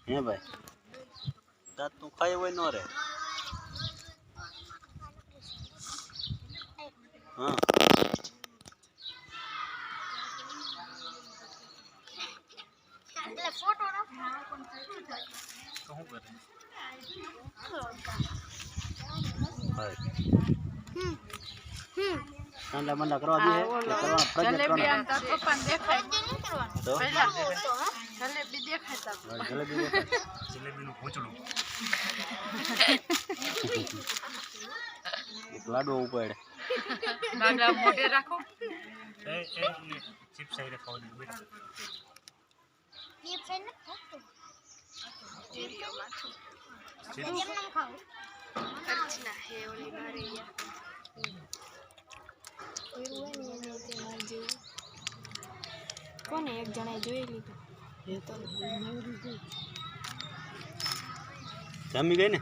હે ભાઈ દાંત તું ખાઈ હોય નો રે હા એટલે ફોટો ના તો હું કરે ઠંડા મંડા કરવા દે જલેબી આમ તાર પપ્પાને દેખાય તો પહેલા જલેબી દેખાય તાર જલેબીનું ભોચડું એક લાડવો ઉપાડ બાગડા મોઢે રાખો એ ચિપ્સ આઈને ખાવા દે બેટા એ ફેન ન ખાતો જીરીઓ માથું એમ ન ખાવ અર્ચના હે ઓલી મારી યાર કોને એક જણાએ જોઈ લીધું એ તો જમી ગઈ ને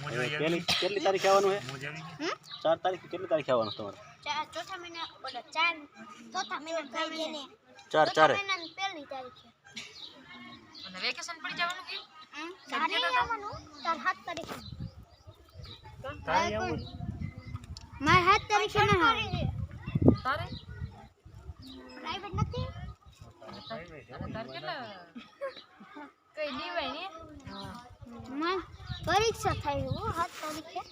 મોજ આવી પેલી કેટલી તારીખ આવવાનું હે મોજ આવી ગઈ 4 તારીખ કેટલી તારીખ આવવાનું તમારે ચોથા મહિના બોલો 4 ચોથા મહિના કહી દે ને 4 મહિનાની પહેલી તારીખે અને વેકેશન પડી જવાનું કે તારે આવવાનું તાર 7 તારીખે તારે આવું માર 7 તારીખે ના આવે તારે પ્રાઇવેટ નથી તારે કેટલા કઈ દીવાય ને માર પરીક્ષા થાય 7 તારીખે